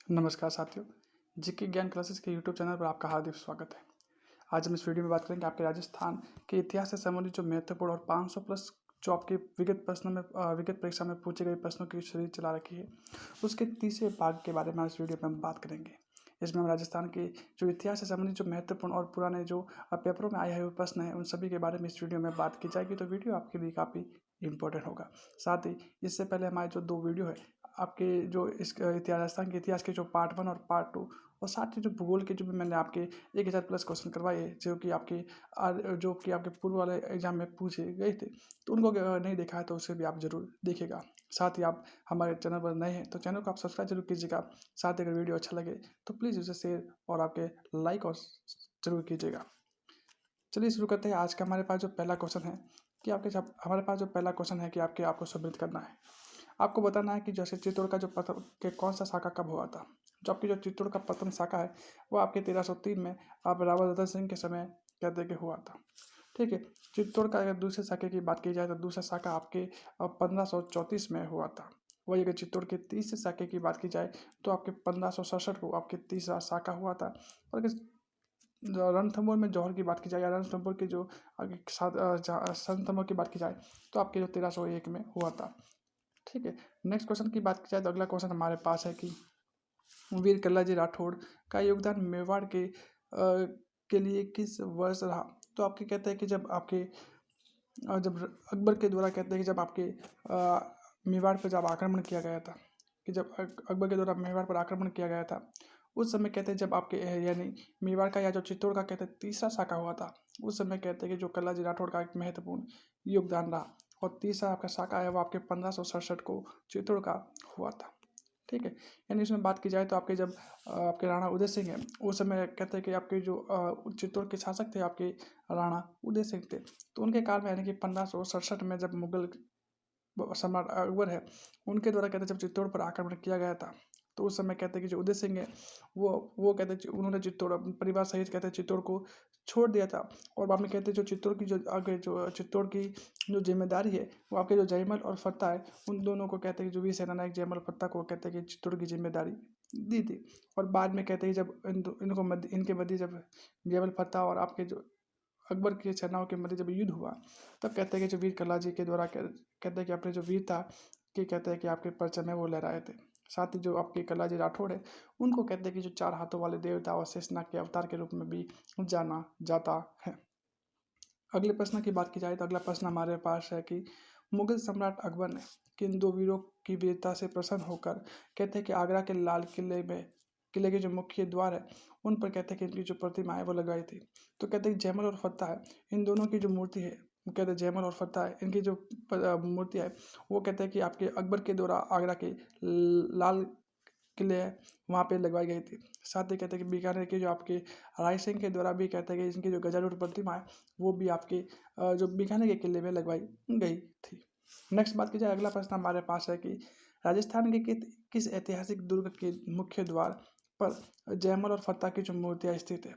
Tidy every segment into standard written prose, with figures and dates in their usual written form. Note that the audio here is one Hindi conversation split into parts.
नमस्कार साथियों। जीके ज्ञान क्लासेस के यूट्यूब चैनल पर आपका हार्दिक स्वागत है। आज हम इस वीडियो में बात करेंगे आपके राजस्थान के इतिहास से संबंधित जो महत्वपूर्ण और 500 प्लस जो आपके विगत परीक्षा में पूछे गए प्रश्नों की सीरीज चला रखी है, उसके तीसरे भाग के बारे में आज इस वीडियो में हम बात करेंगे। इसमें हम राजस्थान के जो इतिहास से संबंधित जो महत्वपूर्ण और पुराने जो पेपरों में आए हुए प्रश्न हैं, उन सभी के बारे में इस वीडियो में बात की जाएगी। तो वीडियो आपके लिए काफ़ी इंपॉर्टेंट होगा। साथ ही इससे पहले हमारे जो 2 वीडियो है आपके जो इस इतिहास राजस्थान के इतिहास के जो पार्ट 1 और पार्ट 2, और साथ ही जो भूगोल के जो भी मैंने आपके 1000 प्लस क्वेश्चन करवाए हैं, जो कि आपके पूर्व वाले एग्जाम में पूछे गए थे, तो उनको अगर नहीं देखा है तो उसे भी आप जरूर देखिएगा। साथ ही आप हमारे चैनल पर नए हैं तो चैनल को आप सब्सक्राइब जरूर कीजिएगा। साथ ही अगर वीडियो अच्छा लगे तो प्लीज़ उसे शेयर और आपके लाइक और जरूर कीजिएगा। चलिए शुरू करते हैं। आज का हमारे पास जो पहला क्वेश्चन है कि हमारे पास जो पहला क्वेश्चन है कि आपको सबमिट करना है। आपको बताना है कि जैसे चित्तौड़ का जो प्रथम के कौन सा शाखा कब हुआ था। जो आपकी जो चित्तौड़ का प्रथम शाखा है वो आपके 1303 में आप रावल रतन सिंह के समय कहते कि हुआ था। ठीक है। चित्तौड़ का अगर दूसरे शाखा की बात की जाए तो दूसरा शाखा आपके 1534 में हुआ था। वही अगर चित्तौड़ के तीसरे शाखा की बात की जाए तो आपके 1567 को आपके तीसरा शाखा हुआ था। और अगर रणथंभौर में जौहर की बात की जाए या रणथंभौर के जो आगे रणथंभौर की बात की जाए तो आपके जो 1301 में हुआ था। ठीक है। नेक्स्ट क्वेश्चन की बात की जाए तो अगला क्वेश्चन हमारे पास है कि वीर कल्लाजी राठौड़ का योगदान मेवाड़ के लिए किस वर्ष रहा। तो आपके कहते हैं कि जब अकबर के द्वारा कहते हैं कि जब आपके मेवाड़ पर जब आक्रमण किया गया था, कि जब अकबर के द्वारा मेवाड़ पर आक्रमण किया गया था, उस समय कहते हैं जब आपके यानी मेवाड़ का या जो चित्तौड़ का कहते हैं तीसरा शाखा हुआ था, उस समय कहते हैं कि जो कल्लाजी राठौड़ का एक महत्वपूर्ण योगदान रहा। और तीसरा आपका शाखा है वो आपके 1567 को चित्तौड़ का हुआ था। ठीक है। यानी इसमें बात की जाए तो आपके राणा उदय सिंह है, उस समय कहते हैं कि आपके जो चित्तौड़ के शासक थे आपके राणा उदय सिंह थे, तो उनके काल में यानी कि 1567 में जब मुगल सम्राट अकबर है उनके द्वारा कहते हैं जब चित्तौड़ पर आक्रमण किया गया था, तो उस समय कहते हैं कि जो उदय सिंह है वो कहते हैं उन्होंने चित्तौड़ अपने परिवार सहित कहते हैं चित्तौड़ को छोड़ दिया था। और बाद में कहते हैं जो चित्तौड़ की जो आगे जो चित्तौड़ की जो जिम्मेदारी है वो आपके जो जयमल और फत्ता है उन दोनों को कहते हैं कि जो वीर सेनानायक जयमल फत्ता को कहते हैं कि चित्तौड़ की जिम्मेदारी दी थी। और बाद में कहते हैं जब इनके मध्य जब जयमल फत्ता और आपके जो अकबर की सेनाओं के मध्य जब युद्ध हुआ, तब कहते हैं कि जो वीर कल्लाजी के द्वारा कहते हैं कि अपने जो वीरता के कहते हैं कि आपके परचम में वो लहराए थे। साथ ही जो आपके कल्लाजी राठौड़ है उनको कहते हैं कि जो 4 हाथों वाले देवता और शेषनाग के अवतार के रूप में भी जाना जाता है। अगले प्रश्न की बात की जाए तो अगला प्रश्न हमारे पास है कि मुगल सम्राट अकबर ने किन 2 वीरों की वीरता से प्रसन्न होकर कहते हैं कि आगरा के लाल किले के जो मुख्य द्वार है उन पर कहते हैं कि इनकी जो प्रतिमा है वो लगाई थी। तो कहते हैं जयमल और फत्ता है, इन दोनों की जो मूर्ति है वो कहते हैं जयमल और फत्ता है, इनकी जो मूर्ति है वो कहते हैं कि आपके अकबर के द्वारा आगरा के लाल किले है वहाँ पे लगवाई गई थी। साथ ही कहते हैं कि बीकानेर के जो आपके राय सिंह के द्वारा भी कहते हैं कि इनकी जो गजारूढ़ प्रतिमा है वो भी आपके जो बीकानेर के किले में लगवाई गई थी। नेक्स्ट बात की जाए अगला प्रश्न हमारे पास है कि राजस्थान के किस ऐतिहासिक दुर्ग के मुख्य द्वार पर जयमल और फत्ता की जो मूर्तियाँ स्थित है।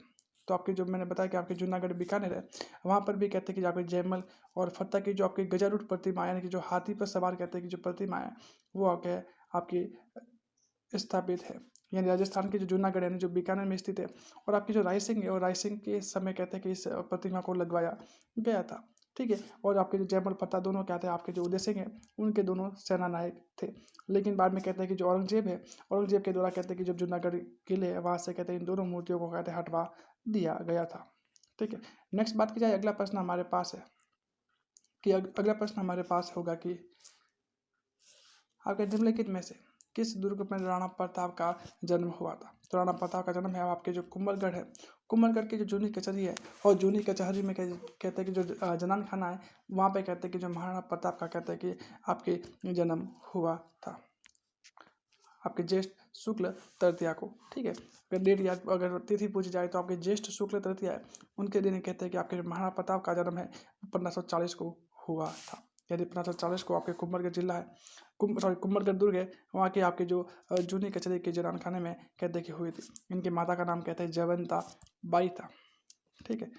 तो आपकी जो मैंने बताया कि आपके जूनागढ़ बीकानेर है वहाँ पर भी कहते हैं कि आपके जयमल और फत्ता की जो आपकी गजारूढ़ प्रतिमा यानी कि जो हाथी पर सवार कहते हैं कि जो प्रतिमा है वो आपकी स्थापित है। यानी राजस्थान के जो जूनागढ़ यानी जो बीकानेर में स्थित है। और आपकी जो रायसिंह है और रायसिंह के समय कहते हैं कि इस प्रतिमा को लगवाया गया था। ठीक है। और आपके जो जयमल फत्ता दोनों क्या थे आपके जो उदय सिंह है उनके दोनों सेना नायक थे। लेकिन बाद में कहते हैं कि जो औरंगजेब है, औरंगजेब के द्वारा कहते हैं कि जब जूनागढ़ किले है वहाँ से कहते हैं इन दोनों मूर्तियों को कहते हैं हटवा दिया गया था। ठीक है। नेक्स्ट बात की जाए अगला प्रश्न हमारे पास है कि अगला प्रश्न हमारे पास होगा कि आपके निम्नलिखित में से किस दुर्ग में राणा प्रताप का जन्म हुआ था। तो राणा प्रताप का जन्म है आपके जो कुंभलगढ़ है, कुंभलगढ़ की जो जूनी कचहरी है और जूनी कचहरी में कहते हैं कि जो जनान खाना है वहाँ पे कहते हैं कि जो महाराणा प्रताप का कहते हैं कि आपके जन्म हुआ था आपके ज्येष्ठ शुक्ल तृतीया को। ठीक है। अगर डेट याद अगर तिथि पूछी जाए तो आपके ज्येष्ठ शुक्ल तृतीया है उनके दिन कहते हैं कि आपके महाराणा प्रताप का जन्म है 1540 को हुआ था। यदि 1540 को आपके कुंभलगढ़ जिला है कुंभलगढ़ दुर्ग है वहाँ के आपके जो जूनी कचहरी के जनान खाने में कहते हैं कि हुई थी। इनकी माता का नाम कहते हैं जयवंता बाई था। ठीक है।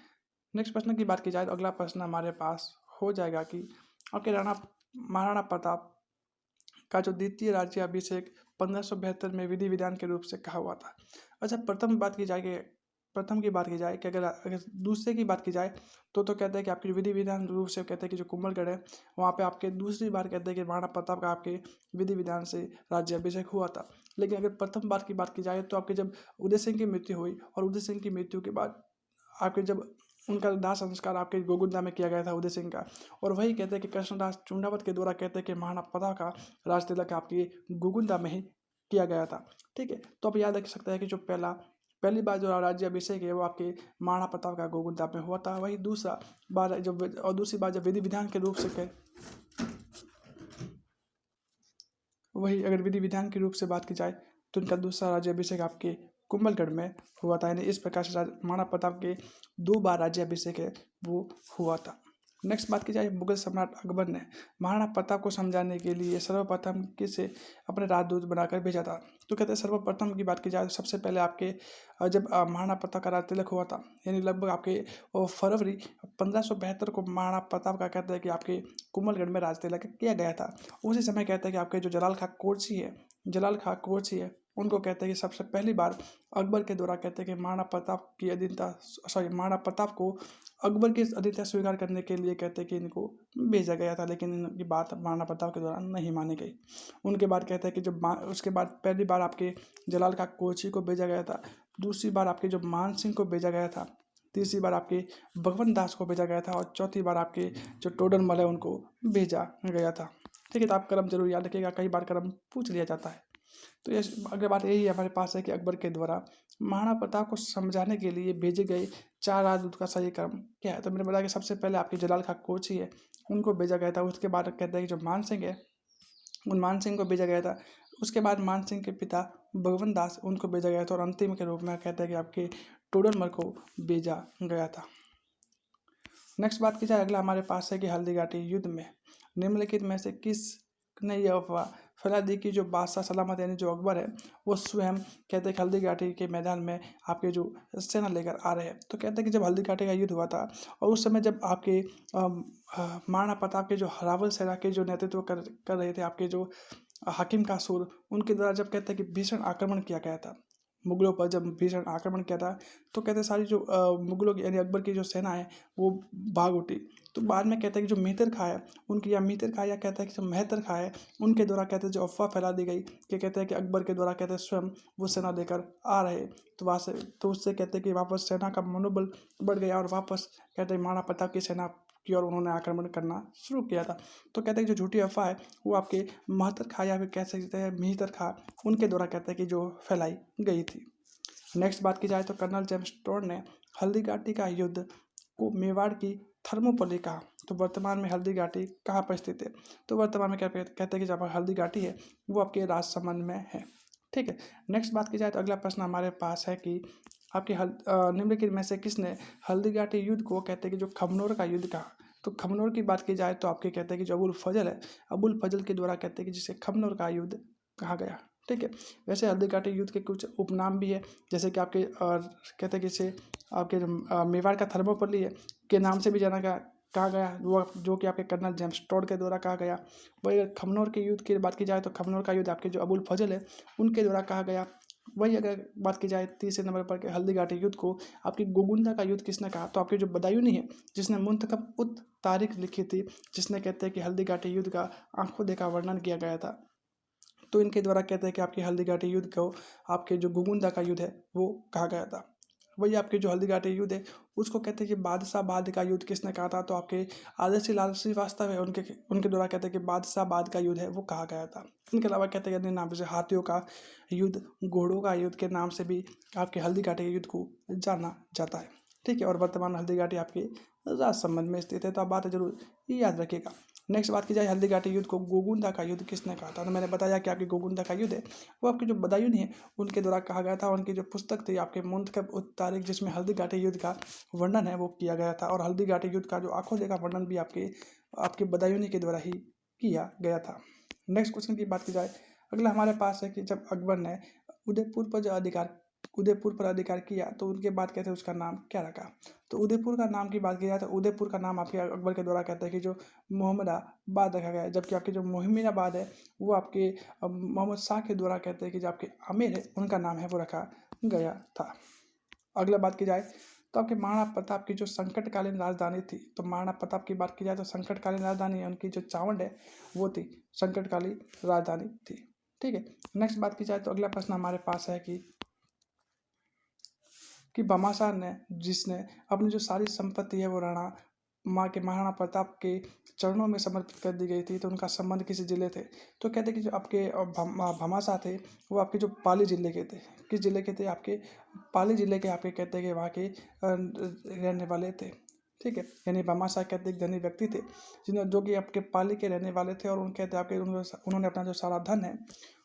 नेक्स्ट प्रश्न की बात की जाए तो अगला प्रश्न हमारे पास हो जाएगा कि आपके महाराणा प्रताप का जो द्वितीय राज्याभिषेक 1572 में विधि विधान के रूप से कहा हुआ था। अच्छा, प्रथम की बात की जाए कि अगर अगर दूसरे की बात की जाए तो कहते हैं कि आपकी जो विधि विधान रूप से कहते हैं कि जो कुंभलगढ़ है वहाँ पे आपके दूसरी बार कहते हैं कि महाराणा प्रताप का आपके विधि विधान से राज्याभिषेक हुआ था। लेकिन अगर प्रथम बार की बात की जाए तो आपके जब उदय सिंह की मृत्यु हुई और उदय सिंह की मृत्यु के बाद आपके जब उनका दाह संस्कार आपके गोगुंदा में किया गया था उदय सिंह का, और वही कहते हैं कि कृष्णदास चुंडावत के द्वारा कहते हैं कि महाराणा प्रताप का राज तिलक आपके गोगुंदा में ही किया गया था। ठीक है, तो आप याद रख सकते हैं कि जो पहली बार जो राज्याभिषेक है वो आपके महाराणा प्रताप का गोगुंदा में हुआ था। वही दूसरी बार जब विधि विधान के रूप से वही अगर विधि विधान के रूप से बात की जाए तो इनका दूसरा राज्याभिषेक आपके कुंभलगढ़ में हुआ था। यानी इस प्रकार से महाराणा प्रताप के 2 बार राज्याभिषेक है वो हुआ था। नेक्स्ट बात की जाए, मुगल सम्राट अकबर ने महाराणा प्रताप को समझाने के लिए सर्वप्रथम किसे अपने राजदूत बनाकर भेजा था। तो कहते हैं सर्वप्रथम की बात की जाए तो सबसे पहले आपके जब महाराणा प्रताप का राज तिलक हुआ था, यानी लगभग आपके फरवरी 1572 को महाराणा प्रताप का कहते हैं कि आपके कुंभलगढ़ में राज तिलक किया गया था। उसी समय कहते हैं कि आपके जो जलाल खां कोरची है उनको कहते हैं कि सबसे पहली बार अकबर के द्वारा कहते हैं कि महाराणा प्रताप को अकबर की अधीनता स्वीकार करने के लिए कहते हैं कि इनको भेजा गया था, लेकिन इनकी बात महाराणा प्रताप के द्वारा नहीं मानी गई। उनके बाद कहते हैं कि उसके बाद पहली बार आपके जलाल खां कोरची को भेजा गया था, दूसरी बार आपके जो मान सिंह को भेजा गया था, तीसरी बार आपके भगवंत दास को भेजा गया था और चौथी बार आपके जो टोडरमल है उनको भेजा गया था। ठीक है, तो आप क्रम जरूर याद रखिएगा, कई बार क्रम पूछ लिया जाता है। तो ये अगली बात यही हमारे पास है कि अकबर के द्वारा महाराणा प्रताप को समझाने के लिए भेजे गए 4 राजदूत का सही क्रम क्या है। तो मैंने बताया कि सबसे पहले आपके जलाल खां कोरची है उनको भेजा गया था। उसके बाद कहते हैं कि जो मान सिंह है उन मान सिंह को भेजा गया था। उसके बाद मान सिंह के पिता भगवंत दास उनको भेजा गया था और अंतिम के रूप में कहते हैं कि आपके टोडरमल को भेजा गया था। नेक्स्ट बात की जाए, अगला हमारे पास है कि हल्दी घाटी युद्ध में निम्नलिखित में से किस ने यह अफवाह फैला दी कि जो बादशाह सलामत यानी जो अकबर है वो स्वयं कहते हैं कि हल्दी घाटी के मैदान में आपके जो सेना लेकर आ रहे हैं। तो कहते हैं कि जब हल्दी घाटी का युद्ध हुआ था और उस समय जब आपके महाराणा प्रताप के जो हरावल सेना के जो नेतृत्व कर रहे थे आपके जो हाकिम कासूर, उनके द्वारा जब कहते हैं कि भीषण आक्रमण किया गया था मुगलों पर, जब भीषण आक्रमण किया था तो कहते हैं सारी जो मुगलों की यानी अकबर की जो सेना है वो भाग उठी। तो बाद में कहते हैं कि जो मेहतर खां है उनकी, या मेहतर खां या कहते हैं कि जो मेहतर खां है उनके द्वारा कहते हैं जो अफवाह फैला दी गई कि कहते हैं कि अकबर के द्वारा कहते हैं स्वयं वो सेना लेकर आ रहे। तो वहाँ से तो उससे कहते हैं कि वापस सेना का मनोबल बढ़ गया और वापस कहते हैं महाराणा प्रताप की सेना की ओर उन्होंने आक्रमण करना शुरू किया था। तो कहते हैं कि जो झूठी अफवाह है वो आपके महतर खां या फिर कह सकते हैं मेहतर खां उनके द्वारा कहते हैं कि जो फैलाई गई थी। नेक्स्ट बात की जाए तो कर्नल जेम्स टोड ने हल्दी घाटी का युद्ध को मेवाड़ की थर्मोपल्ली कहा। तो वर्तमान में हल्दी घाटी कहाँ पर स्थित है। तो वर्तमान में क्या कहते हैं कि जहाँ हल्दी घाटी है वो आपके राजसमंद में है। ठीक है, नेक्स्ट बात की जाए तो अगला प्रश्न हमारे पास है कि आपके निम्नलिखित में से किसने हल्दी घाटी युद्ध को कहते हैं कि जो खमनोर का युद्ध कहा। तो खमनोर की बात की जाए तो आपके कहते हैं कि जो अबुल फजल है, अबुल फजल के द्वारा कहते हैं कि जिसे खमनोर का युद्ध कहा गया। ठीक है, वैसे हल्दी घाटी युद्ध के कुछ उपनाम भी है, जैसे कि आपके कहते हैं कि इसे आपके मेवाड़ का थर्मोपल्ली है के नाम से भी कहा गया, वो जो कि आपके कर्नल जेम्स टोड के द्वारा कहा गया। वही खमनोर के युद्ध की बात की जाए तो खमनोर का युद्ध आपके जो अबुल फजल है उनके द्वारा कहा गया। वही अगर बात की जाए तीसरे नंबर पर के हल्दी घाटी युद्ध को आपकी गोगुंदा का युद्ध किसने कहा। तो आपके जो बदायूनी है जिसने मुंतखब उत तारीख लिखी थी, जिसने कहते हैं कि हल्दी घाटी युद्ध का आंखों देखा वर्णन किया गया था, तो इनके द्वारा कहते हैं कि आपकी हल्दी घाटी युद्ध को आपके जो गोगुंदा का युद्ध है वो कहा गया था। वही आपके जो हल्दी घाटी युद्ध है उसको कहते हैं कि बादशाह बाद का युद्ध किसने कहा था। तो आपके आदर्शी लाल श्रीवास्तव है उनके द्वारा कहते हैं कि बादशाह बाद का युद्ध है वो कहा गया था। इनके अलावा कहते हैं कि अन्य नाम से हाथियों का युद्ध, घोड़ों का युद्ध के नाम से भी आपके हल्दी घाटी के युद्ध को जाना जाता है। ठीक है, और वर्तमान हल्दी घाटी आपके राजसमंद में स्थित है। तो आप बात जरूर याद रखिएगा। नेक्स्ट बात की जाए हल्दी घाटी युद्ध को गोगुंदा का युद्ध किसने कहा था। तो मैंने बताया कि आपकी गोगुंदा का युद्ध है वो आपके जो बदायूं है उनके द्वारा कहा गया था। उनकी जो पुस्तक थी आपके मुंतखब उत तारीख जिसमें हल्दी घाटी युद्ध का वर्णन है वो किया गया था, और हल्दी घाटी युद्ध का जो आंखों देखा वर्णन भी आपके बदायूं के द्वारा ही किया गया था। नेक्स्ट क्वेश्चन की बात की जाए, अगला हमारे पास है कि जब अकबर ने उदयपुर पर जो अधिकार उदयपुर पर अधिकार किया तो उनके बाद कहते हैं उसका नाम क्या रखा। तो उदयपुर का नाम की बात की जाए तो उदयपुर का नाम आपके अकबर के द्वारा कहते हैं कि जो मोहम्मदाबाद रखा गया है, जबकि आपके जो मोहिमीनाबाद है वो आपके मोहम्मद शाह के द्वारा कहते हैं कि जो आपके आमिर है उनका नाम है वो रखा गया था। अगला बात की जाए तो आपके महाराणा प्रताप की जो संकटकालीन राजधानी थी, तो महाराणा प्रताप की बात की जाए तो संकटकालीन राजधानी उनकी जो चावंड है वो थी संकटकालीन राजधानी थी। ठीक है, नेक्स्ट बात की जाए तो अगला प्रश्न हमारे पास है कि भामाशाह ने जिसने अपनी जो सारी संपत्ति है वो महाराणा प्रताप के चरणों में समर्पित कर दी गई थी, तो उनका संबंध किसी जिले थे। तो कहते हैं कि जो आपके भामाशाह थे वो आपके जो पाली जिले के थे। किस जिले के थे? आपके पाली जिले के आपके कहते हैं कि वहाँ के रहने वाले थे। ठीक है, यानी भामाशाह कहते एक धनी व्यक्ति थे जिन्होंने जो कि आपके पाली के रहने वाले थे, और उनके कहते आपके उन्होंने अपना जो सारा धन है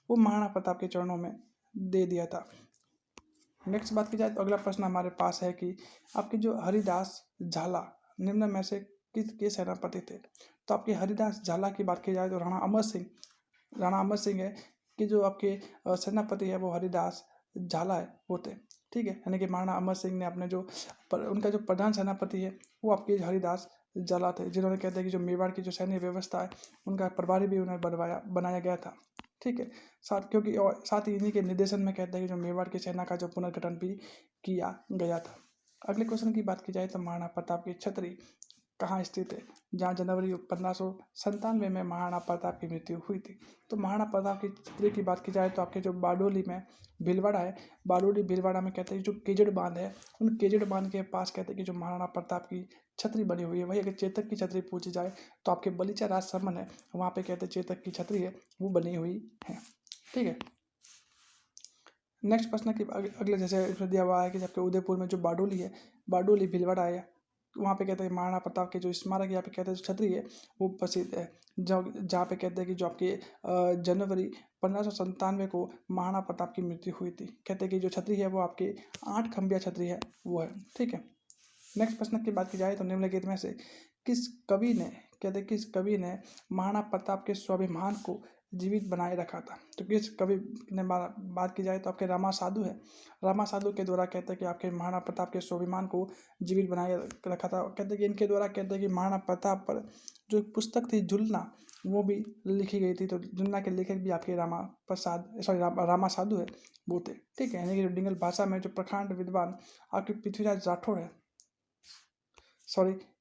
वो महाराणा प्रताप के चरणों में दे दिया था। नेक्स्ट बात की जाए तो अगला प्रश्न हमारे पास है कि आपके जो हरिदास झाला निम्न में से किसके सेनापति थे। तो आपके हरिदास झाला की बात की जाए तो राणा अमर सिंह है कि जो आपके सेनापति है वो हरिदास झाला है वो थे। ठीक है, यानी कि महाराणा अमर सिंह ने अपने जो उनका जो प्रधान सेनापति है वो आपके हरिदास झाला थे, जिन्होंने कहते हैं कि जो मेवाड़ की जो सैन्य व्यवस्था है उनका प्रभारी भी उन्हें बनाया गया था। ठीक है, साथ ही इन्हीं के निर्देशन में कहते हैं कि जो मेवाड़ की सेना का जो पुनर्गठन भी किया गया था। अगले क्वेश्चन की बात की जाए तो महाराणा प्रताप की छतरी कहाँ स्थित है, जहाँ जनवरी 1597 में महाराणा प्रताप की मृत्यु हुई थी। तो महाराणा प्रताप की छतरी की बात की जाए तो आपके जो बारडोली में भीलवाड़ा है, बारडोली भीलवाड़ा में कहते हैं जो केजड़ बांध है, उन केजड़ बांध के पास कहते हैं कि जो महाराणा प्रताप की छतरी बनी हुई है। वही अगर चेतक की छतरी पूछी जाए तो आपके बलीचा राजसमंद है, वहाँ पे कहते हैं चेतक की छतरी है वो बनी हुई है। ठीक है, नेक्स्ट प्रश्न की अगले जैसे इसमें दिया हुआ है कि जबकि उदयपुर में जो बारडोली है, बारडोली भीलवाड़ा है, वहाँ पे कहते हैं महाराणा प्रताप के जो स्मारक यहाँ पे कहते हैं छतरी है वो प्रसिद्ध है, जहाँ पे कहते हैं कि जो आपके जनवरी 1597 को महाराणा प्रताप की मृत्यु हुई थी। कहते हैं कि जो छतरी है वो आपके 8 खंभिया छतरी है वो है। ठीक है, नेक्स्ट प्रश्न की बात की जाए तो निम्नलिखित में से किस कवि ने महाराणा प्रताप के स्वाभिमान को जीवित बनाए रखा था। तो किस कवि ने बात की जाए तो आपके रामा साधु है। रामा साधु के द्वारा कहते हैं कि आपके महाराणा प्रताप के स्वाभिमान को जीवित बनाए रखा था। कहते हैं कि इनके द्वारा कहते हैं कि महाराणा प्रताप पर जो एक पुस्तक थी जुलना वो भी लिखी गई थी। तो जुलना के लेखक भी आपके रामा साधु है वो थे। ठीक है, यानी कि जो डिंगल भाषा में जो प्रखंड विद्वान आपके पृथ्वीराज राठौड़ है,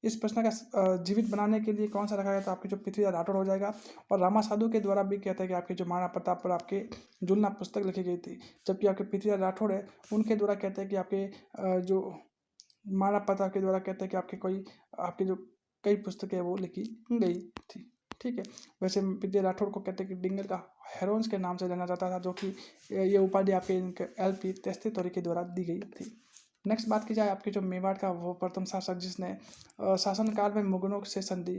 इस प्रश्न का जीवित बनाने के लिए कौन सा रखा गया तो आपके जो पृथ्वीराज राठौड़ हो जाएगा। और रामा साधु के द्वारा भी कहते हैं कि आपके जो महाराणा प्रताप पर आपके जुलना पुस्तक लिखी गई थी, जबकि आपके पृथ्वीराज राठौड़ है उनके द्वारा कहते हैं कि आपके जो महाराणा प्रताप के द्वारा कहते हैं कि आपके जो कई पुस्तकें वो लिखी गई थी। ठीक है, वैसे पृथ्वीराज राठौड़ को कहते हैं कि डिंगल का हेरोन्स के नाम से जाना जाता था, जो कि ये उपाधि आपके LP तेस्ती तौरी के द्वारा दी गई थी। नेक्स्ट बात की जाए आपके जो मेवाड़ का वो प्रथम शासक जिसने शासनकाल में मुगलों से संधि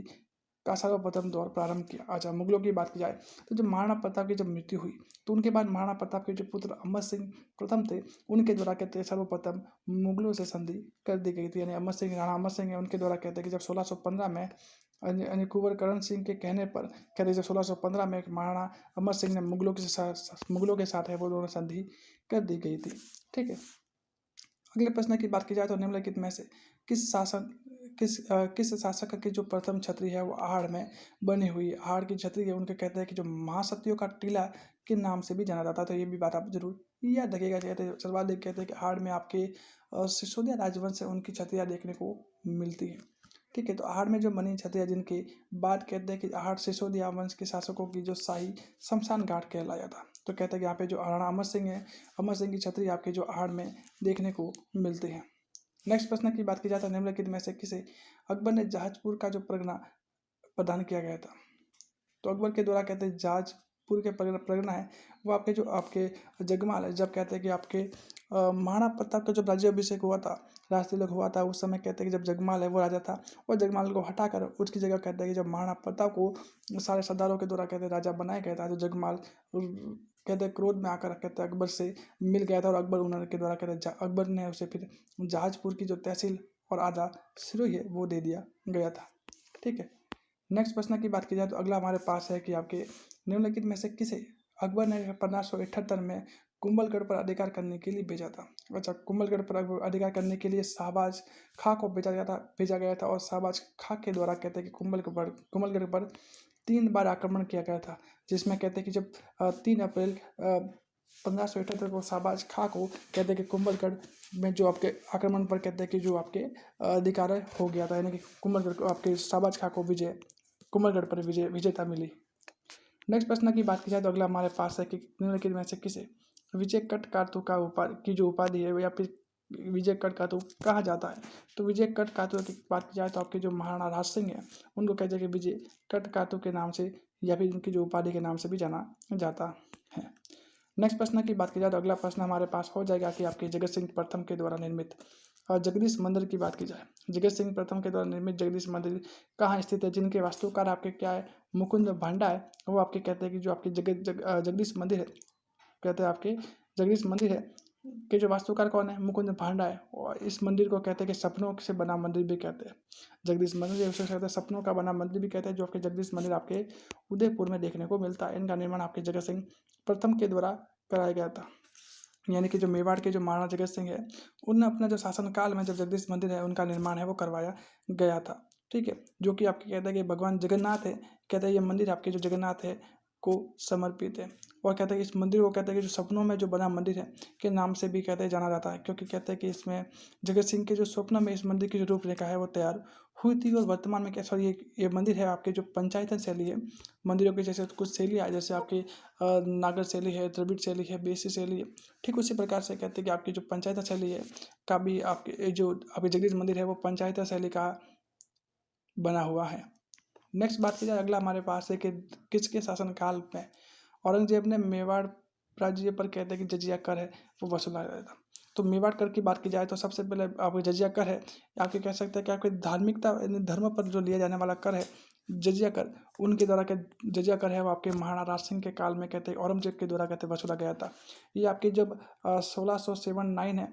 का सर्वप्रथम दौर प्रारंभ किया। अच्छा, मुगलों की बात की जाए तो जब महाराणा प्रताप की जब मृत्यु हुई तो उनके बाद महाराणा प्रताप के जो पुत्र अमर सिंह प्रथम थे उनके द्वारा कहते हैं सर्वप्रथम मुगलों से संधि कर दी गई थी। यानी राणा अमर सिंह है उनके द्वारा कहते हैं कि जब 1615 में कुंवर करण सिंह के कहने पर कहते हैं जब 1615 में महाराणा अमर सिंह ने मुगलों के साथ है वो दोनों संधि कर दी गई थी। ठीक है, अगले प्रश्न की बात की जाए तो निम्नलिखित में से किस शासक की जो प्रथम छतरी है वो आहड़ में बनी हुई है। आहड़ की छतरी है उनके कहते हैं कि जो महासतियों का टीला के नाम से भी जाना जाता है। तो ये भी बात आप जरूर याद रखिएगा। कहते हैं सर्वाधिक कहते हैं कि आहड़ में आपके सिसोदिया राजवंश से उनकी छतरियाँ देखने को मिलती है। ठीक है, तो आहड़ में जो बनी छतरियाँ जिनके बाद कहते हैं कि आहड़ सिसोदिया वंश के शासकों की जो शाही शमशान घाट कहलाया था। तो कहते हैं कि यहाँ पे जो राणा अमर सिंह है, अमर सिंह की छतरी आपके जो आहड़ में देखने को मिलते हैं। नेक्स्ट प्रश्न की बात की जाए तो निम्नलिखित में से किसे अकबर ने जहाजपुर का जो परगना प्रदान किया गया था। तो अकबर के द्वारा कहते हैं जहाजपुर के परगना है वो आपके जगमाल है। जब कहते हैं कि आपके महाराणा प्रताप का जब राज्याभिषेक हुआ था, राज तिलक हुआ था, उस समय कहते हैं कि जब जगमाल है वो राजा था और जगमाल को हटाकर उसकी जगह कहते हैं कि जब महाराणा प्रताप को सारे सरदारों के द्वारा कहते हैं राजा बनाया गया था, तो जगमाल कहते हैं क्रोध में आकर कहते हैं अकबर से मिल गया था और अकबर उन्होंने के द्वारा कहते हैं अकबर ने उसे फिर जहाजपुर की जो तहसील और आधा सिरोही है वो दे दिया गया था। ठीक है, नेक्स्ट प्रश्न की बात की जाए तो अगला हमारे पास है कि आपके निम्नलिखित में से किसे अकबर ने 1578 में कुंभलगढ़ पर अधिकार करने के लिए भेजा था। अच्छा, कुंभलगढ़ पर अधिकार करने के लिए शाहबाज खां को भेजा गया था और शाहबाज खां के द्वारा कहते हैं कि कुंभलगढ़ पर 3 बार आक्रमण किया गया था, जिसमें कहते हैं कि जब 3 अप्रैल 1578 को शाहबाज खां को कहते हैं कि कुंभलगढ़ में जो आपके आक्रमण पर कहते हैं कि जो आपके अधिकार हो गया था, यानी कि कुंभलगढ़ को आपके शाहबाज खां को कुंभलगढ़ पर विजेता मिली। नेक्स्ट प्रश्न की बात की जाए तो अगला हमारे पास है कि निम्नलिखित में से किसे विजय कटकातु की जो उपाधि है या फिर विजय कटकातु कहा जाता है। तो विजय कटकातु की बात की जाए तो आपके जो महाराणा राज सिंह है उनको कहते हैं कि विजय कटकातु के नाम से या फिर उनकी जो उपाधि के नाम से भी जाना जाता है। नेक्स्ट प्रश्न की बात की जाए तो अगला प्रश्न हमारे पास हो जाएगा कि आपके जगत सिंह प्रथम के द्वारा निर्मित जगदीश मंदिर की बात की जाए। जगत सिंह प्रथम के द्वारा निर्मित जगदीश मंदिर कहाँ स्थित है, जिनके वास्तुकार आपके क्या है मुकुंद भांडा है, वो आपके कहते हैं कि जो आपके जगदीश मंदिर है कहते हैं आपके जगदीश मंदिर है के जो वास्तुकार कौन है मुकुंद भांडा है। और इस मंदिर को कहते हैं कि सपनों से बना मंदिर भी कहते हैं। जगदीश मंदिर उसे कहते हैं सपनों का बना मंदिर भी कहते हैं, जो आपके जगदीश मंदिर आपके उदयपुर में देखने को मिलता है। इनका निर्माण आपके जगत सिंह प्रथम के द्वारा कराया गया था, यानी कि जो मेवाड़ के जो महाराणा जगत सिंह है उनने अपना जो शासनकाल में जब जगदीश मंदिर है उनका निर्माण है वो करवाया गया था। ठीक है, जो कि आपके कहते हैं कि भगवान जगन्नाथ है, कहते हैं ये मंदिर आपके जो जगन्नाथ है को समर्पित है। और कहते हैं कि इस मंदिर को कहते हैं कि जो सपनों में जो बना मंदिर है के नाम से भी कहते हैं जाना जाता है, क्योंकि कहते हैं कि इसमें जगत सिंह के जो स्वप्न में इस मंदिर की जो रूपरेखा है वो तैयार हुई थी। और वर्तमान में क्या सॉरी ये मंदिर है आपके जो पंचायतन शैली है मंदिरों की, जैसे कुछ शैली है जैसे आपकी नागर शैली है, द्रविड़ शैली है, बेसी शैली है, ठीक उसी प्रकार से कहते हैं कि आपकी जो पंचायत शैली है का भी आपके जो आपके जगदीश मंदिर है वो पंचायत शैली का बना हुआ है। नेक्स्ट बात की जाए अगला हमारे पास है कि किसके शासनकाल में औरंगजेब ने मेवाड़ राज्य पर कहते हैं कि जजिया कर है वो वसूला गया था। तो मेवाड़ कर की बात की जाए तो सबसे पहले आपको जजिया कर है, आपके कह सकते हैं कि आपकी धार्मिकता यानी धर्म पर जो लिया जाने वाला कर है जजिया कर, उनके द्वारा के जजिया कर है वो आपके महाराणा राज सिंह के काल में कहते हैं औरंगजेब के द्वारा कहते वसूला गया था। ये आपकी जब 1679 है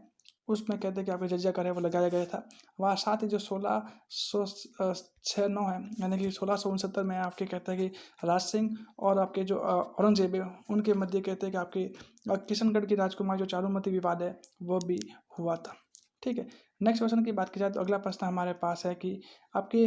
उसमें कहते हैं कि आपके जजिया कर है वो लगाया गया था। वहाँ साथ ही जो 1669 है यानी कि 1669 में आपके कहते हैं कि राज सिंह और आपके जो औरंगजेब है उनके मध्य कहते हैं कि आपके किशनगढ़ की राजकुमारी जो चारुमती विवाद है वो भी हुआ था। ठीक है, नेक्स्ट क्वेश्चन की बात की जाए तो अगला प्रश्न हमारे पास है कि आपके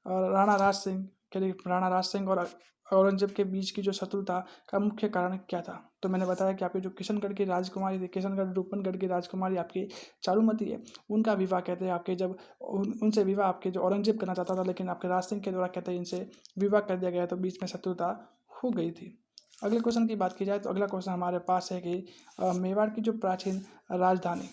राणा राज सिंह के लिए राणा राज सिंह और औरंगजेब के बीच की जो शत्रुता का मुख्य कारण क्या था। तो मैंने बताया कि आपकी जो किशनगढ़ की राजकुमारी थी, किशनगढ़ रूपनगढ़ की राजकुमारी आपकी चारुमती है, उनका विवाह कहते हैं आपके जब उनसे विवाह आपके जो औरंगजेब करना चाहता था, लेकिन आपके राज सिंह के द्वारा कहते हैं इनसे विवाह कर दिया गया, तो बीच में शत्रुता हो गई थी। अगले क्वेश्चन की बात की जाए तो अगला क्वेश्चन हमारे पास है कि मेवाड़ की जो प्राचीन राजधानी,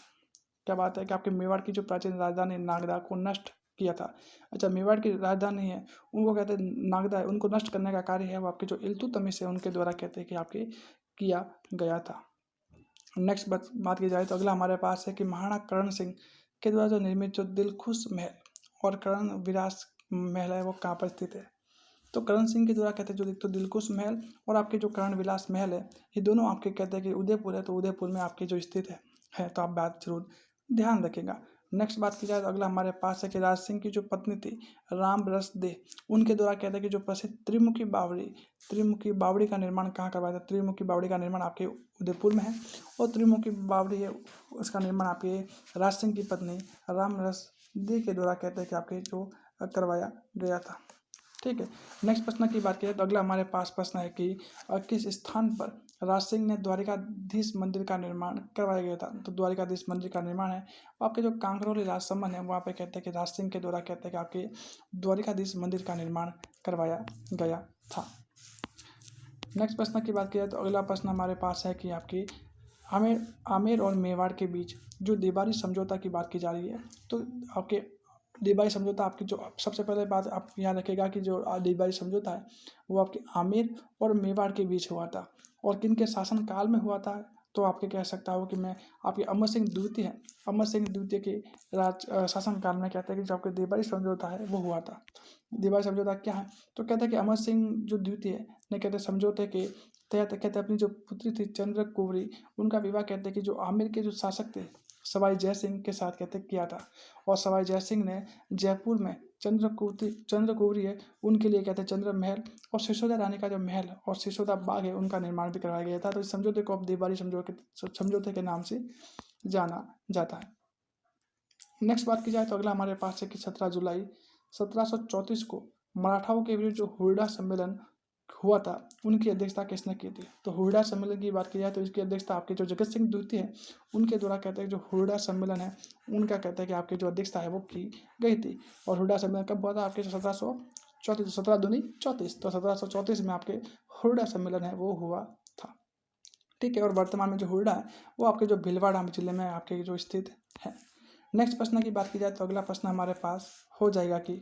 क्या बात है कि आपके मेवाड़ की जो प्राचीन राजधानी नागदा को नष्ट किया था। अच्छा, मेवाड़ की राजधानी है उनको कहते हैं नागदा है, उनको नष्ट करने का कार्य है वो आपके जो इल्तुतमिश है उनके द्वारा कहते हैं कि आपके किया गया था। नेक्स्ट बात की जाए तो अगला हमारे पास है कि महाराणा करण सिंह के द्वारा जो निर्मित जो दिलखुश महल और करण विलास महल है वो कहाँ पर स्थित है। तो करण सिंह के द्वारा कहते हैं जो एक तो दिलकुश महल और आपके जो करण विलास महल है ये दोनों आपके कहते हैं कि उदयपुर है, तो उदयपुर में आपके जो स्थित है तो आप बात जरूर ध्यान रखिएगा। नेक्स्ट बात की जाए तो अगला हमारे पास है कि राज सिंह की जो पत्नी थी राम रस दे, उनके द्वारा कहते हैं कि जो प्रसिद्ध त्रिमुखी बावड़ी का निर्माण कहाँ करवाया था। त्रिमुखी बावड़ी का निर्माण आपके उदयपुर में है और त्रिमुखी बावड़ी है उसका निर्माण आपके राज सिंह की पत्नी राम रस दे के द्वारा कहते हैं कि आपके जो करवाया गया था। ठीक है, नेक्स्ट प्रश्न की बात करें तो अगला हमारे पास प्रश्न है कि किस स्थान पर राज सिंह ने द्वारिकाधीश मंदिर का निर्माण करवाया गया था। तो द्वारिकाधीश मंदिर का निर्माण है आपके जो कांकरोली राजसमंद है वहाँ पे कहते हैं कि राज सिंह के द्वारा कहते हैं कि आपके द्वारिकाधीश मंदिर का निर्माण करवाया गया था। नेक्स्ट प्रश्न की बात करें तो अगला प्रश्न हमारे पास है कि आपकी आमेर और मेवाड़ के बीच जो देवारी समझौता की बात की जा रही है। तो आपके देवारी समझौता आपकी जो सबसे पहले बात आप यहाँ रखेगा कि जो देवारी समझौता है वो आपके आमेर और मेवाड़ के बीच हुआ था और किन के शासनकाल में हुआ था। तो आपके कह सकता हो कि मैं आपके अमर सिंह द्वितीय है, अमर सिंह द्वितीय के शासनकाल में कहते हैं कि जो आपके देवारी समझौता है वो हुआ था। देवारी समझौता क्या है, तो कहते हैं कि अमर सिंह जो द्वितीय ने कहते हैं समझौते के तहत कहते हैं अपनी जो पुत्री थी चंद्र कुवरी उनका विवाह कहते हैं कि जो आमेर के जो शासक थे सवाई जय सिंह के साथ कहते किया था। और सवाई जय सिंह ने जयपुर में चंद्रकूरी है उनके लिए कहते हैं चंद्र महल और सिसोदा रानी का जो महल और सिसोदा बाग है उनका निर्माण भी करवाया गया था। तो इस समझौते को अब देवारी समझौते के नाम से जाना जाता है। नेक्स्ट बात की जाए तो अगला हमारे पास है कि 17 जुलाई 1734 को मराठाओं के विरुद्ध जो हुरडा सम्मेलन हुआ था उनकी अध्यक्षता किसने की थी। तो हुरडा सम्मेलन की बात की जाए तो इसकी अध्यक्षता आपके जो जगत सिंह द्वितीय है उनके द्वारा कहते हैं जो हुरडा सम्मेलन है उनका कहते हैं कि आपकी जो अध्यक्षता है वो की गई थी। और हुरडा सम्मेलन कब हुआ था आपके 1734 17 दूनी 34 तो 1734 में आपके हुरडा सम्मेलन है वो हुआ था। ठीक है। और वर्तमान में जो हुरडा है वो आपके जो भीलवाड़ा जिले में आपके जो स्थित है। नेक्स्ट प्रश्न की बात की जाए तो अगला प्रश्न हमारे पास हो जाएगा कि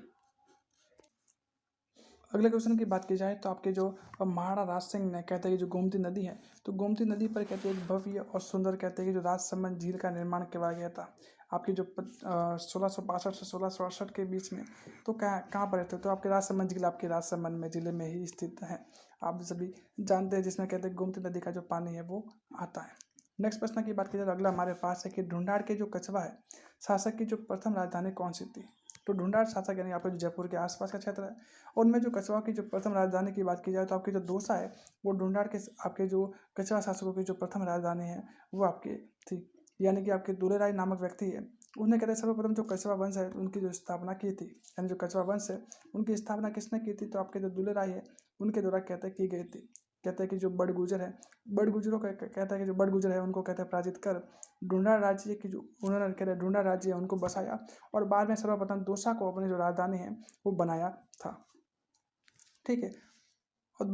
अगले क्वेश्चन की बात की जाए तो आपके जो महाराणा राज सिंह ने कहते हैं कि जो गोमती नदी है तो गोमती नदी पर कहते हैं एक भव्य और सुंदर कहते हैं कि जो राजसमंद झील का निर्माण करवाया गया था आपकी जो 1662 से 1668 के बीच में। तो कहाँ पर रहते तो आपके राजसमंद झील आपके राजसमंद में जिले में ही स्थित है। आप सभी जानते हैं जिसमें कहते हैं गोमती नदी का जो पानी है वो आता है। नेक्स्ट प्रश्न की बात की जाए तो अगला हमारे पास है कि ढूंढाड़ के जो कछवा है शासक की जो प्रथम राजधानी कौन सी थी। तो ढूंढाड़ शासक यानी आपके जो जयपुर के आसपास का क्षेत्र है। और उनमें जो कछवा की जो प्रथम राजधानी की बात की जाए तो आपकी जो दौसा है वो ढूंढाड़ के आपके जो कछवा शासकों की जो प्रथम राजधानी है वो आपकी थी। यानी कि आपके दुलेराय नामक व्यक्ति है उसने कहते हैं सर्वप्रथम जो कछवा वंश है उनकी जो स्थापना की थी। यानी जो कछवा वंश है उनकी स्थापना किसने की थी तो आपके जो दुलेराय है उनके द्वारा कहते हैं की गई थी। कहते हैं कि जो बड़गुजर है बड़गुजरों का कहता है कि जो बड़गुजर है उनको कहते हैं पराजित कर ढूंढाड़ राज्य की जो उन्होंने कहते हैं ढूंढाड़ राज्य है उनको बसाया और बाद में सर्वप्रथम दौसा को अपनी जो राजधानी है वो बनाया था। ठीक है। और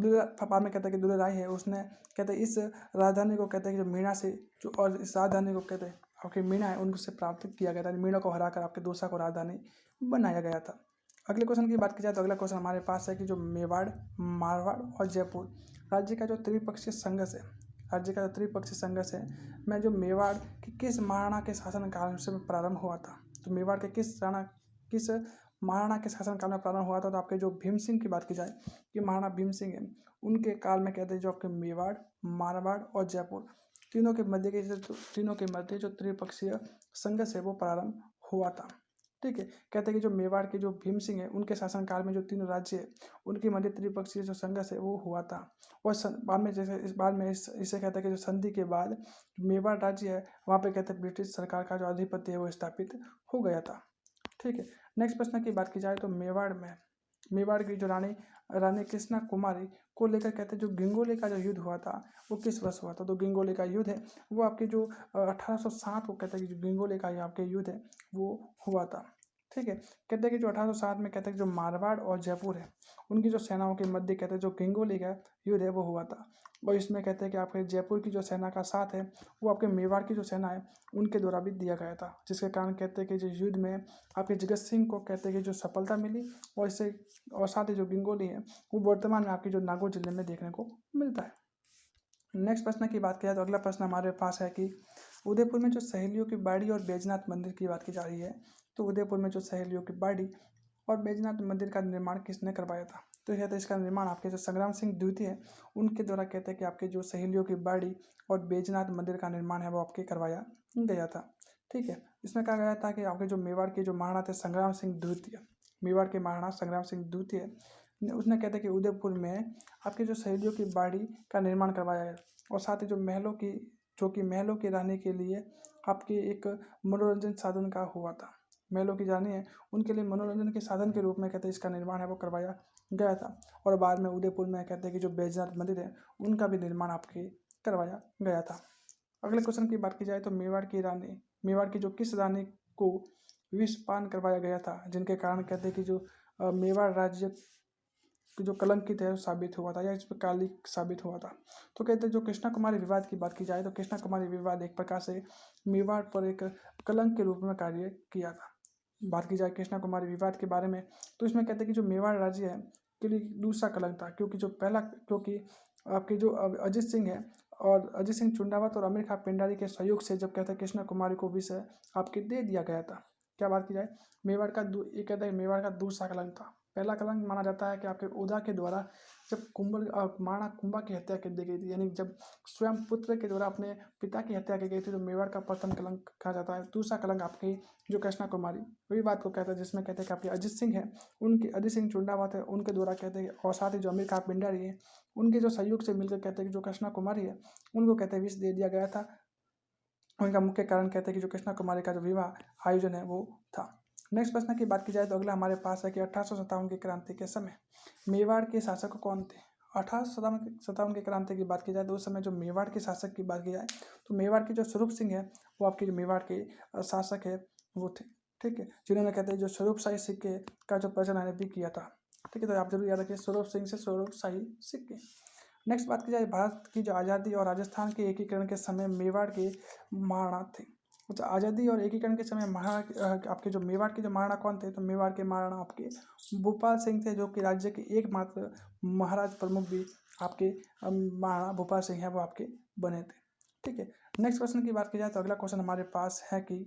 बाद में कहते हैं कि दुलेराय है उसने कहते हैं इस राजधानी को कहते हैं कि जो मीणा से जो और इस राजधानी को कहते हैं आपके मीणा है उनसे प्राप्त किया गया था। मीणा को हराकर आपके दौसा को राजधानी बनाया गया था। अगले क्वेश्चन की बात की जाए तो अगला क्वेश्चन हमारे पास है कि जो मेवाड़ मारवाड़ और जयपुर राज्य का जो त्रिपक्षीय संघर्ष है राज्य का जो त्रिपक्षीय संघर्ष है मैं जो मेवाड़ के किस महाराणा के शासनकाल से प्रारंभ हुआ था। तो मेवाड़ के किस महाराणा के शासनकाल में प्रारंभ हुआ था। तो आपके जो भीम सिंह की बात की जाए कि महाराणा भीम सिंह है उनके काल में कहते हैं जो आपके मेवाड़ मारवाड़ और जयपुर तीनों के मध्य जो त्रिपक्षीय संघर्ष है वो प्रारंभ हुआ था। ठीक है। कहते हैं कि जो मेवाड़ के जो भीम सिंह है उनके शासनकाल में जो तीनों राज्य है उनके मध्य त्रिपक्षीय जो संघर्ष है वो हुआ था। और बाद में जैसे इस बार में इसे कहते हैं कि जो संधि के बाद मेवाड़ राज्य है वहाँ पे कहते हैं ब्रिटिश सरकार का जो आधिपत्य है वो स्थापित हो गया था। ठीक है। नेक्स्ट प्रश्न की बात की जाए तो मेवाड़ की जो रानी कृष्णा कुमारी को लेकर कहते हैं जो गिंगोले का जो युद्ध हुआ था वो किस वर्ष हुआ था। तो गिंगोले का युद्ध है वो आपके जो 1807 को कहते हैं कि जो गिंगोले का आपके युद्ध है वो हुआ था। ठीक है। कहते हैं कि जो 1807 में कहते हैं जो मारवाड़ और जयपुर है उनकी जो सेनाओं के मध्य कहते हैं जो गिंगोले का युद्ध है वो हुआ था। और इसमें कहते हैं कि आपके जयपुर की जो सेना का साथ है वो आपके मेवाड़ की जो सेना है उनके द्वारा भी दिया गया था। जिसके कारण कहते हैं कि जो युद्ध में आपके जगत सिंह को कहते हैं कि जो सफलता मिली और इससे और साथ ही जो गिंगोली है वो वर्तमान में आपकी जो नागौर जिले में देखने को मिलता है। नेक्स्ट प्रश्न की बात किया तो अगला प्रश्न हमारे पास है कि उदयपुर में जो सहेलियों की बाड़ी और बैजनाथ मंदिर की बात की जा रही है। तो उदयपुर में जो सहेलियों की बाड़ी और बैजनाथ मंदिर का निर्माण किसने करवाया था। तो कहते हैं इसका निर्माण आपके जो संग्राम सिंह द्वितीय है उनके द्वारा कहते हैं कि आपके जो सहेलियों की बाड़ी और बैजनाथ मंदिर का निर्माण है वो आपके करवाया गया था। ठीक है। इसमें कहा गया था कि आपके जो मेवाड़ के जो महाराणा थे संग्राम सिंह द्वितीय मेवाड़ के महाराणा संग्राम सिंह द्वितीय उसने कहते हैं कि उदयपुर में आपके जो सहेलियों की बाड़ी का निर्माण करवाया है और साथ ही जो महलों की रहने के लिए आपके एक मनोरंजन साधन का हुआ था। महलों की रानी है उनके लिए मनोरंजन के साधन के रूप में कहते हैं इसका निर्माण है वो करवाया गया था। और बाद में उदयपुर में कहते हैं कि जो बैजनाथ मंदिर है उनका भी निर्माण आपके करवाया गया था। अगले क्वेश्चन की बात की जाए तो मेवाड़ की जो किस रानी को विषपान करवाया गया था जिनके कारण कहते हैं कि जो मेवाड़ राज्य जो कलंकित है साबित हुआ था या इस पर कालिक साबित हुआ था। तो कहते हैं जो कृष्णा कुमारी विवाद की बात की जाए तो कृष्णा कुमारी विवाद एक प्रकार से मेवाड़ पर एक कलंक के रूप में कार्य किया था। बात की जाए कृष्णा कुमारी विवाद के बारे में तो इसमें कहते हैं कि जो मेवाड़ राज्य है के लिए दूसरा कलंक था क्योंकि आपके जो अजित सिंह है और अजित सिंह चुंडावत और अमीर खां पिंडारी के सहयोग से जब कहते हैं कृष्णा कुमारी को विषय आपके दे दिया गया था। क्या बात की जाए ये कहता है मेवाड़ का दूसरा कलंक था। पहला कलंक माना जाता है कि आपके उदा के द्वारा जब महाराणा कुंभा की हत्या कर दी गई थी, यानी जब स्वयं पुत्र के द्वारा अपने पिता की हत्या की गई थी, तो मेवाड़ का प्रथम कलंक कहा जाता है। दूसरा कलंक आपकी जो कृष्णा कुमारी वही बात को कहता है, जिसमें कहते हैं कि आपके अजित सिंह है, उनके अजित सिंह चुंडावत है, उनके द्वारा कहते हैं, और साथ ही जो अमीर खाप पिंडारी है, उनके जो सहयोग से मिलकर कहते हैं कि जो कृष्णा कुमारी है उनको कहते हैं विष दे दिया गया था। उनका मुख्य कारण कहते हैं कि जो कृष्णा कुमारी का जो विवाह आयोजन है वो था। नेक्स्ट प्रश्न की बात की जाए तो अगला हमारे पास है कि 1857 की क्रांति के समय मेवाड़ के शासक कौन थे। 1857 की क्रांति की बात की जाए तो उस समय जो मेवाड़ के शासक की बात की जाए तो मेवाड़ के जो स्वरूप सिंह है वो आपके जो मेवाड़ के शासक है वो थे। ठीक है, जिन्होंने कहते हैं जो स्वरूप शाही सिक्के का जो प्रचलन भी किया था। ठीक है, तो आप जरूर याद रखिए स्वरूप सिंह से स्वरूप शाही सिक्के। नेक्स्ट बात की जाए भारत की जो आज़ादी और राजस्थान के एकीकरण के समय मेवाड़ के महाराणा थे। अच्छा, आज़ादी और एकीकरण के समय आपके जो मेवाड़ के जो महाराणा कौन थे, तो मेवाड़ के महाराणा आपके भूपाल सिंह थे, जो कि राज्य के एकमात्र महाराज प्रमुख भी आपके महाराणा भूपाल सिंह है वो आपके बने थे। ठीक है, नेक्स्ट क्वेश्चन की बात की जाए तो अगला क्वेश्चन हमारे पास है कि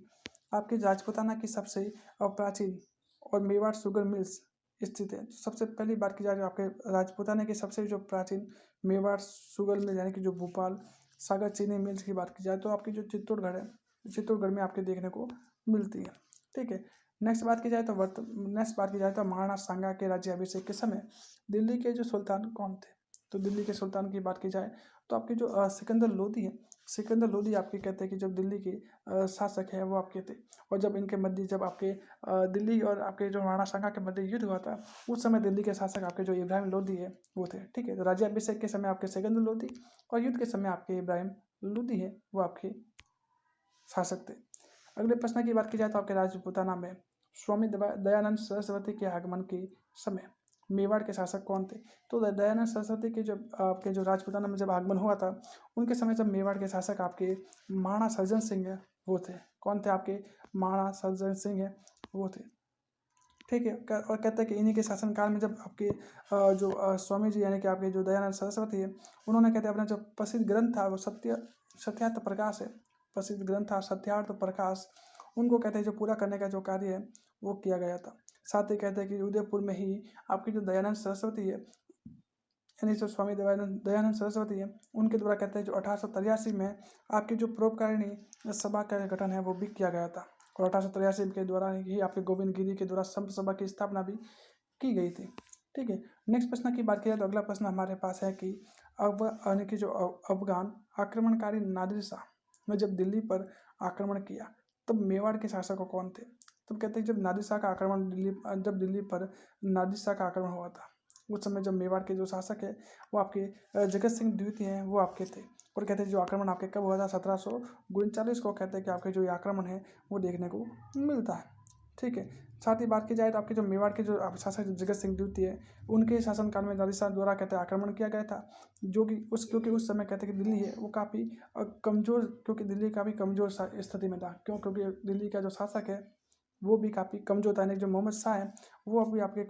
आपके राजपूताना की सबसे प्राचीन और मेवाड़ शुगर मिल्स स्थित है। सबसे पहली बात की जाए तो आपके राजपूताना की सबसे जो प्राचीन मेवाड़ शुगर मिल यानी कि जो भोपाल सागर चीनी मिल्स की बात की जाए तो आपकी जो चित्तौड़गढ़ है, चित्तौड़गढ़ में आपके देखने को मिलती है। ठीक है, नेक्स्ट बात की जाए तो महाराणा सांगा के राज्याभिषेक के समय दिल्ली के जो सुल्तान कौन थे। तो दिल्ली के सुल्तान की बात की जाए तो आपके जो सिकंदर लोदी है, सिकंदर लोदी आपके कहते हैं कि जब दिल्ली के शासक है वो आपके थे। और जब इनके मध्य जब आपके दिल्ली और आपके जो महाराणा सांगा के मध्य युद्ध हुआ था, उस समय दिल्ली के शासक आपके जो इब्राहिम लोदी है वो थे। ठीक है, तो राज्याभिषेक के समय आपके सिकंदर लोदी और युद्ध के समय आपके इब्राहिम लोदी है वो आपके शासक थे। अगले प्रश्न की बात की जाए तो आपके राजपूताना में स्वामी दयानंद सरस्वती के आगमन के समय मेवाड़ के शासक कौन थे। तो दयानंद सरस्वती के जब आपके जो राजपूताना में जब आगमन हुआ था उनके समय जब मेवाड़ के शासक आपके महाराणा सज्जन सिंह है वो थे। कौन थे आपके महाराणा सज्जन सिंह है वो थे। ठीक है, और कहते हैं कि इन्हीं के शासनकाल में जब आपके जो स्वामी जी यानी कि आपके जो दयानंद सरस्वती है उन्होंने कहते हैं अपना जो प्रसिद्ध ग्रंथ था वो सत्यार्थ प्रकाश है, प्रसिद्ध ग्रंथ था सत्यार्थ प्रकाश, उनको कहते हैं जो पूरा करने का जो कार्य है वो किया गया था। साथ ही कहते हैं कि उदयपुर में ही आपकी जो दयानंद सरस्वती है यानी जो स्वामी दयानंद सरस्वती है उनके द्वारा कहते हैं जो 1883 में आपकी जो परोपकारिणी सभा का गठन है वो भी किया गया था। और 1883 के द्वारा ही आपके गोविंद गिरी के द्वारा संत सभा की स्थापना भी की गई थी। ठीक है, नेक्स्ट प्रश्न की बात की जाए तो अगला प्रश्न हमारे पास है कि यानी कि जो अफगान आक्रमणकारी नादिर शाह ने जब दिल्ली पर आक्रमण किया तब मेवाड़ के शासक कौन थे। तब कहते हैं जब नादिर शाह का आक्रमण दिल्ली पर नादिर शाह का आक्रमण हुआ था उस समय जब मेवाड़ के जो शासक है वो आपके जगत सिंह द्वितीय हैं वो आपके थे। और कहते हैं जो आक्रमण आपके कब हुआ था 1739 को कहते हैं कि आपके जो ये आक्रमण है वो देखने को मिलता है। ठीक है, साथ ही बात की जाए तो आपके जो मेवाड़ के जो शासक जगत सिंह द्वितीय है उनके शासनकाल में नादिर शाह द्वारा कहते हैं आक्रमण किया गया था, जो कि क्योंकि उस समय कहते हैं कि दिल्ली है वो काफ़ी कमज़ोर, क्योंकि दिल्ली काफ़ी कमज़ोर स्थिति में था। क्योंकि दिल्ली का जो शासक है वो भी काफ़ी कमज़ोर था। जो मोहम्मद शाह है वो अभी आपके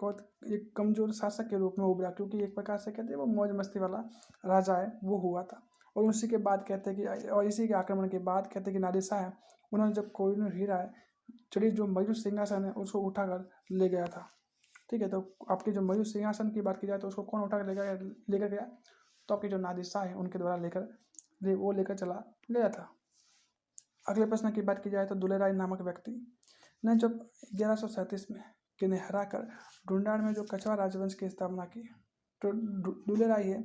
एक कमज़ोर शासक के रूप में उभरा, क्योंकि एक प्रकार से कहते हैं वो मौज मस्ती वाला राजा है वो हुआ था। और उसी के बाद कहते हैं कि और इसी के आक्रमण के बाद कहते हैं कि नादिर शाह है उन्होंने जब कोहिनूर हीरा चढ़ी जो मयूर सिंहासन है उसको उठाकर ले गया था। ठीक है, तो आपके जो मयूर सिंहासन की बात की जाए तो उसको कौन उठा कर लेकर गया, तो आपके जो नादिर शाह है उनके द्वारा लेकर चला गया था। अगले प्रश्न की बात की जाए तो दुलेराय नामक व्यक्ति ने जब 1137 में किन्हें हराकर ढूंढाड़ में जो कछवा राजवंश की स्थापना की, तो दुलेराय है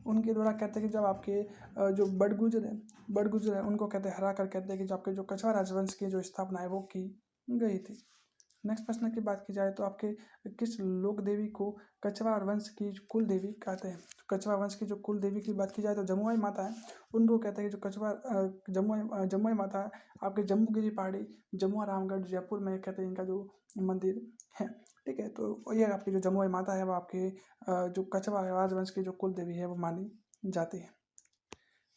उनके द्वारा कहते हैं कि जब आपके जो बड़गुजर है उनको कहते हैं हरा कर कहते हैं कि जब आपके जो कछवा राजवंश की जो स्थापना है वो की गई थी। नेक्स्ट प्रश्न की बात की जाए तो आपके किस लोक देवी को कछवा वंश की कुल देवी कहते हैं। कछवा वंश की जो कुल देवी की बात की जाए तो जमुआई माता है, उनको कहते हैं कि जो कछवा जमुआई माता है आपके जम्मू गिरी पहाड़ी जमुआ रामगढ़ जयपुर में कहते हैं इनका जो मंदिर है। ठीक है, तो ये आपकी जो जमुआई माता है वो आपके जो कछवा राजवंश की जो कुल देवी है वो मानी जाती है।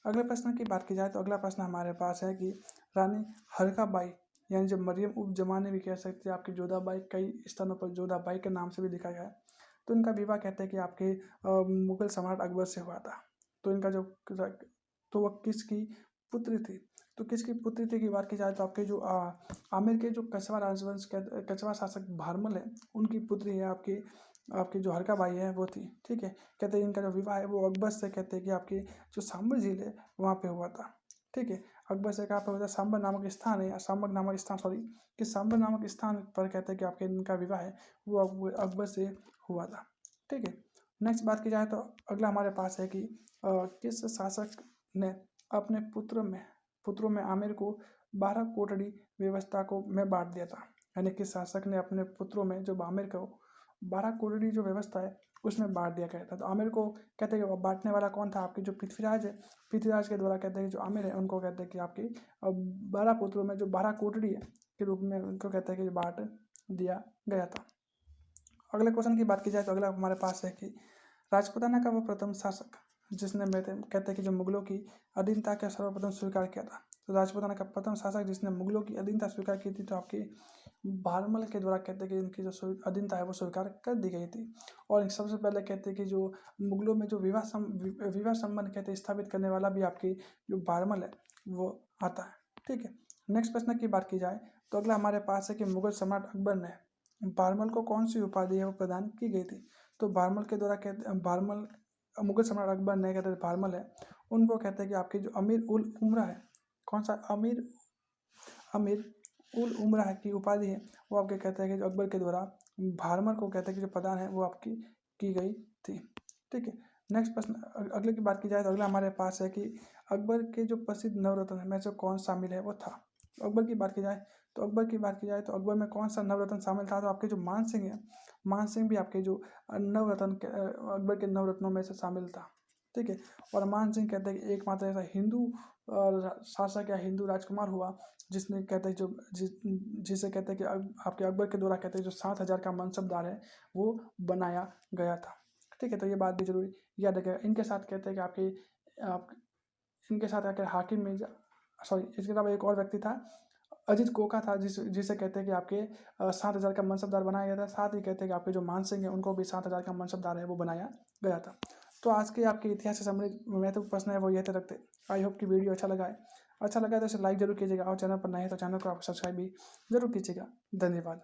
अगले प्रश्न की बात की जाए तो अगला प्रश्न हमारे पास है कि रानी हरकाबाई यानी जब मरियम उप जमाने भी कह सकते हैं, आपकी जोधाबाई कई स्थानों पर जोधाबाई के नाम से भी लिखा गया है। तो इनका विवाह कहते हैं कि आपके मुगल सम्राट अकबर से हुआ था। तो इनका जो तो वह किसकी पुत्री थी, तो किसकी पुत्री थी की बात की जाए तो आपके जो आमिर के जो कछवा राजवंश कछवा शासक भारमल है उनकी पुत्री है आपकी आपकी जो हरका बाई है वो थी। ठीक है, कहते हैं इनका जो विवाह है वो अकबर से कहते हैं कि आपकी जो सांबर झील है वहाँ पे हुआ था। ठीक है, अकबर से कहाँ पे हुआ था, सांबर नामक स्थान है, या सांबर नामक स्थान, सॉरी, कि सांबर नामक स्थान पर कहते हैं कि आपके इनका विवाह है वो अकबर से हुआ था। ठीक है, नेक्स्ट बात की जाए तो अगला हमारे पास है कि किस शासक ने अपने पुत्रों में आमिर को 12 कोटड़ी व्यवस्था को में बांट दिया था। यानी कि शासक ने अपने पुत्रों में जो आमिर को 12 कोटड़ी जो व्यवस्था है उसमें बांट दिया गया था। तो आमिर को कहते हैं कि बांटने वाला कौन था, आपकी जो पृथ्वीराज है, पृथ्वीराज के द्वारा कहते हैं जो आमिर है उनको कहते हैं कि आपकी 12 पुत्रों में जो 12 कोटड़ी है के रूप में उनको कहते हैं कि बांट दिया गया था। अगले क्वेश्चन की बात की जाए तो अगला हमारे पास है कि राजपूताना का वो प्रथम शासक जिसने कहते हैं कि जो मुगलों की अधीनता का सर्वप्रथम स्वीकार किया था। तो राजपूताना का प्रथम शासक जिसने मुगलों की अधीनता स्वीकार की थी तो आपकी भारमल के द्वारा कहते हैं कि इनकी जो अधीनता है वो स्वीकार कर दी गई थी। और सबसे पहले कहते हैं कि जो मुगलों में जो विवाह संबंध कहते हैं स्थापित करने वाला भी आपकी जो भारमल है वो आता है। ठीक है, नेक्स्ट प्रश्न की बात की जाए तो अगला हमारे पास है कि मुगल सम्राट अकबर ने भारमल को कौन सी उपाधि है वो प्रदान की गई थी। तो भारमल के द्वारा कहते भारमल मुगल सम्राट अकबर ने कहते हैं भारमल है उनको कहते हैं कि आपकी जो अमीर उल उमरा है, कौन सा अमीर उल उमरा की उपाधि है वो आपके कहते हैं कि जो अकबर के द्वारा भारमल को कहते हैं कि जो प्रदान है वो आपकी की गई थी। ठीक है, नेक्स्ट प्रश्न अगले की बात की जाए तो अगला हमारे पास है कि अकबर के जो प्रसिद्ध नवरत्न में से कौन शामिल है वो था। अकबर की बात की जाए तो अकबर में कौन सा नवरत्न शामिल था, तो आपके जो मान सिंह है, मान सिंह भी आपके जो नवरत्न के अकबर के नवरत्नों में से शामिल था। ठीक है, और मान सिंह कहते हैं कि एकमात्र ऐसा हिंदू शासक या हिंदू राजकुमार हुआ जिसने कहते हैं जिसे कहते हैं कि आपके अकबर के द्वारा कहते हैं जो 7,000 का मनसबदार है वो बनाया गया था। ठीक है, तो ये बात भी जरूरी याद रखिएगा। इनके साथ कहते हैं कि इनके साथ आकर हाकिम मिर्जा, सॉरी, इसके अलावा एक और व्यक्ति था अजीत कोका था जिसे कहते हैं कि आपके 7,000 का मनसबदार बनाया गया था। साथ ही कहते हैं कि आपके जो मान सिंह है उनको भी 7,000 का मनसबदार है वो बनाया गया था। तो आज के आपके इतिहास से संबंधित महत्वपूर्ण प्रश्न है वो ये थे रखते। आई होप कि वीडियो अच्छा लगा है तो इसे लाइक जरूर कीजिएगा और चैनल पर नए हैं तो चैनल को आप सब्सक्राइब भी जरूर कीजिएगा। धन्यवाद।